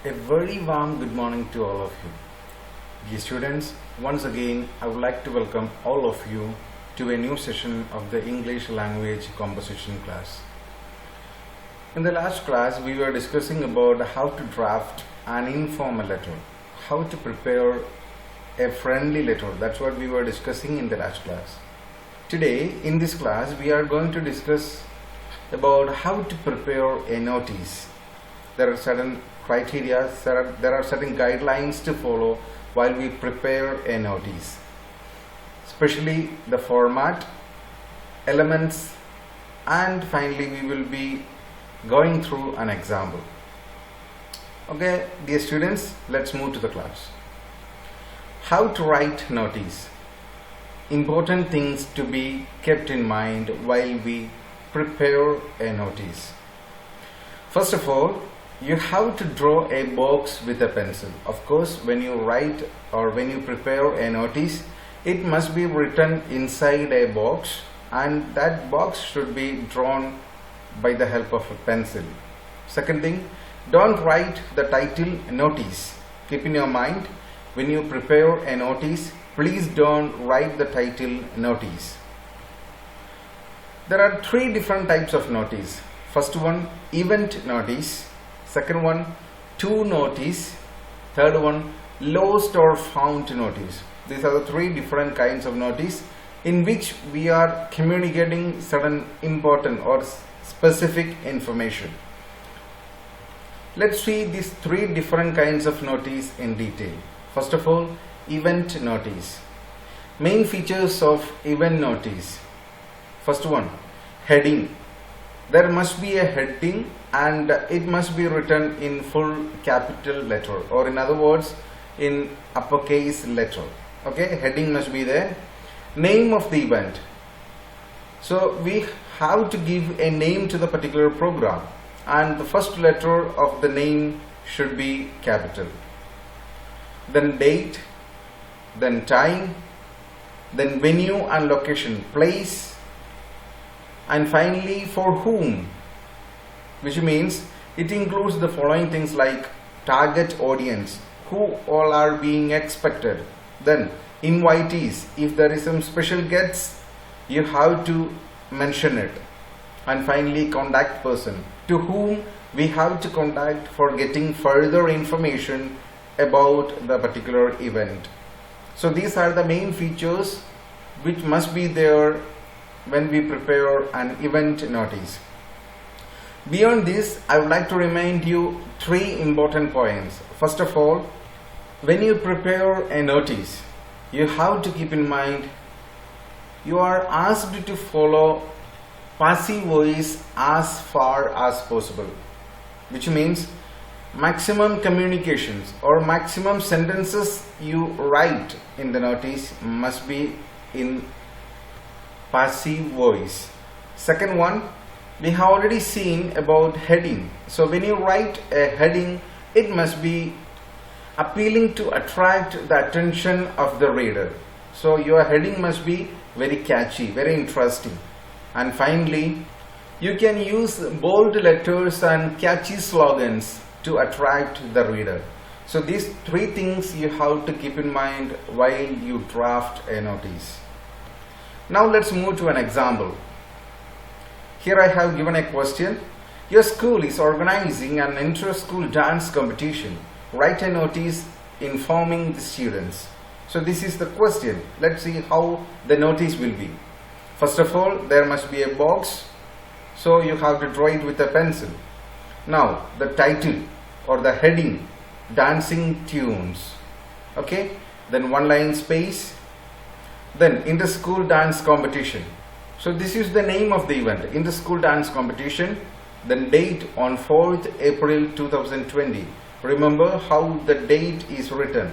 A very warm good morning to all of you. Dear students, once again I would like to welcome all of you to a new session of the English language composition class. In the last class we were discussing about how to draft an informal letter, how to prepare a friendly letter. That's what we were discussing in the last class. Today in this class we are going to discuss about how to prepare a notice. There are certain criteria, there are certain guidelines to follow while we prepare a notice, especially the format, elements, and finally we will be going through an example. Okay, dear students, let's move to the class. How to write notice. Important things to be kept in mind while we prepare a notice. First of all, you have to draw a box with a pencil. Of course, when you write or when you prepare a notice, it must be written inside a box, and that box should be drawn by the help of a pencil. Second thing, don't write the title notice. Keep in your mind, when you prepare a notice, please don't write the title notice. There are three different types of notice. First one, event notice. Second one, to notice. Third one, lost or found notice. These are the three different kinds of notice in which we are communicating certain important or specific information. Let's see these three different kinds of notice in detail. First of all, event notice. Main features of event notice. First one, heading. There must be a heading and it must be written in full capital letter, or in other words in uppercase letter. Okay, heading must be there. Name of the event. So we have to give a name to the particular program, and the first letter of the name should be capital. Then date, then time, then venue and location, place, and finally for whom, which means it includes the following things like target audience, who all are being expected, then invitees, if there is some special guests you have to mention it, and finally contact person, to whom we have to contact for getting further information about the particular event. So these are the main features which must be there when we prepare an event notice. Beyond this, I would like to remind you three important points. First of all, when you prepare a notice, you have to keep in mind you are asked to follow passive voice as far as possible, which means maximum communications or maximum sentences you write in the notice must be in passive voice. Second one, we have already seen about heading. So when you write a heading, it must be appealing to attract the attention of the reader. So your heading must be very catchy, very interesting. And finally, you can use bold letters and catchy slogans to attract the reader. So these three things you have to keep in mind while you draft a notice. Now let's move to an example. Here I have given a question. Your school is organizing an inter-school dance competition. Write a notice informing the students. So this is the question. Let's see how the notice will be. First of all, there must be a box. So you have to draw it with a pencil. Now the title or the heading, dancing tunes. Okay, then one line space. Then inter-school dance competition. So this is the name of the event, inter-school dance competition. Then date on 4th April 2020. Remember how the date is written.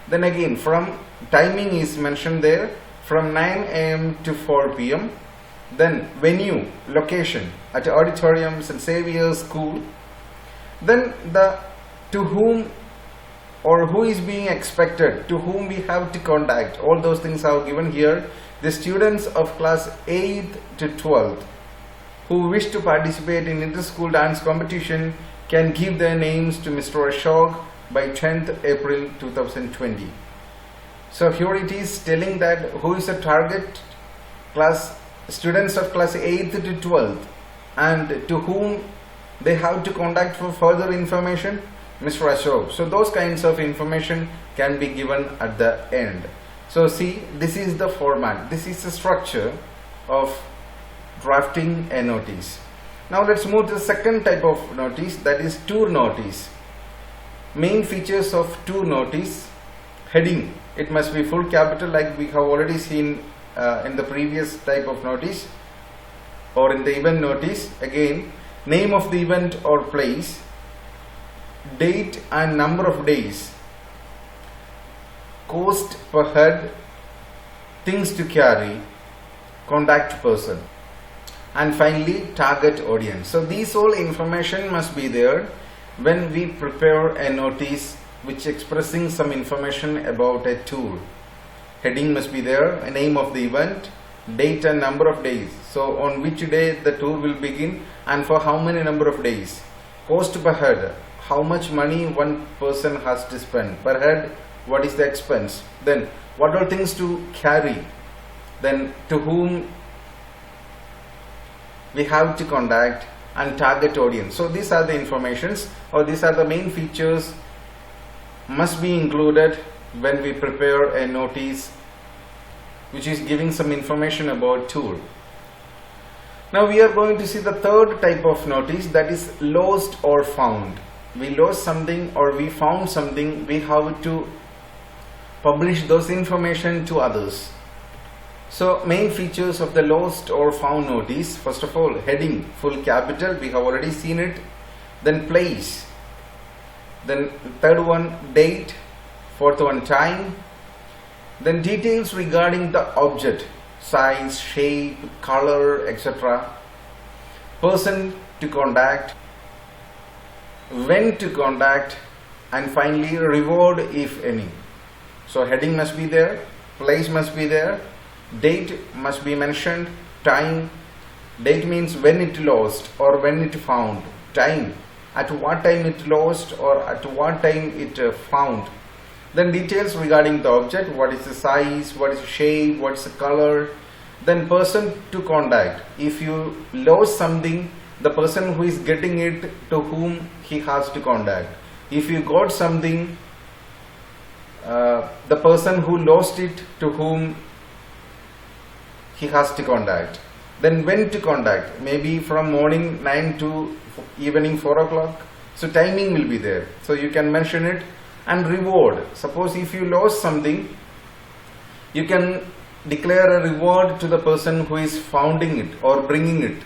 Then again, from timing is mentioned there, from 9 a.m. to 4 p.m. Then venue, location at Auditorium St. Xavier's School. Then the to whom or who is being expected, to whom we have to contact, all those things are given here. The students of class 8th to 12th who wish to participate in inter-school dance competition can give their names to Mr. Ashok by 10th April 2020. So here it is telling that who is the target class, students of class 8th to 12th, and to whom they have to contact for further information, Mr. Ashok. So those kinds of information can be given at the end. So see, this is the format, this is the structure of drafting a notice. Now let's move to the second type of notice, that is tour notice. Main features of tour notice: heading, it must be full capital like we have already seen in the previous type of notice or in the event notice. Again, name of the event or place, date and number of days, cost per head, things to carry, contact person, and finally target audience. So these all information must be there when we prepare a notice which expressing some information about a tour. Heading must be there, a name of the event, date and number of days. So on which day the tour will begin and for how many number of days. Cost per head, how much money one person has to spend per head, what is the expense, then what are things to carry, then to whom we have to contact, and target audience. So these are the informations, or these are the main features must be included when we prepare a notice which is giving some information about tour. Now we are going to see the third type of notice, that is lost or found. We lost something or we found something, we have to publish those information to others. So main features of the lost or found notice: first of all, heading, full capital, we have already seen it. Then place, then third one date, fourth one time, then details regarding the object, size, shape, color, etc. Person to contact, when to contact, and finally reward if any. So heading must be there, place must be there, date must be mentioned, time, date means when it lost or when it found, time, at what time it lost or at what time it found. Then details regarding the object, what is the size, what is the shape, what is the color. Then person to contact, if you lost something, the person who is getting it, to whom he has to contact. If you got something, the person who lost it, to whom he has to contact. Then when to contact, maybe from morning 9 to evening 4 o'clock. So timing will be there, so you can mention it. And reward, suppose if you lost something, you can declare a reward to the person who is finding it or bringing it.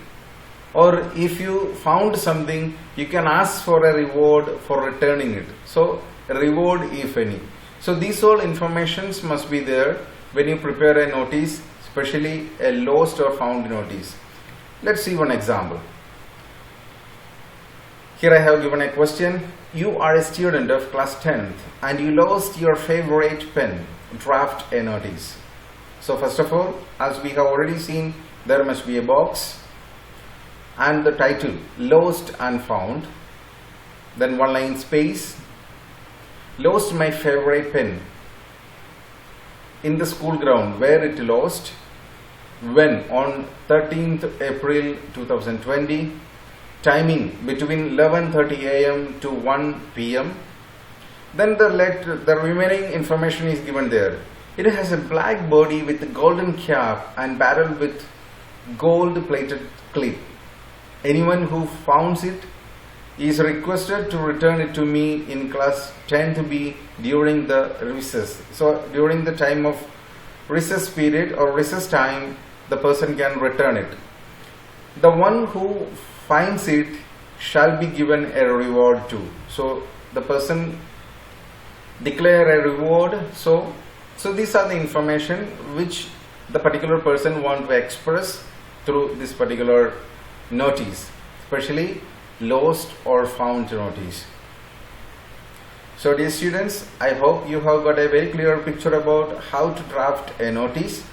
Or if you found something, you can ask for a reward for returning it. So a reward if any. So these all informations must be there when you prepare a notice, especially a lost or found notice. Let's see one example. Here I have given a question. You are a student of class 10th and you lost your favorite pen. Draft a notice. So first of all, as we have already seen, there must be a box and the title, lost and found. Then one line space, lost my favorite pen in the school ground, where it lost, when, on 13th April 2020, timing between 11:30 a.m. to 1 p.m. Then the remaining information is given there. It has a black body with a golden cap and barrel with gold plated clip. Anyone who finds it is requested to return it to me in class 10th B during the recess. So during the time of recess period or recess time, the person can return it. The one who finds it shall be given a reward too. So the person declare a reward. So these are the information which the particular person want to express through this particular notice, especially lost or found notice. So dear students, I hope you have got a very clear picture about how to draft a notice.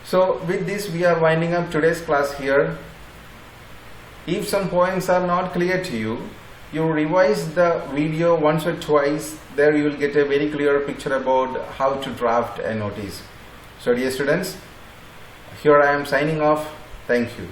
So with this we are winding up today's class here. If some points are not clear to you, You revise the video once or twice, there you will get a very clear picture about how to draft a notice. So dear students, here I am signing off. Thank you.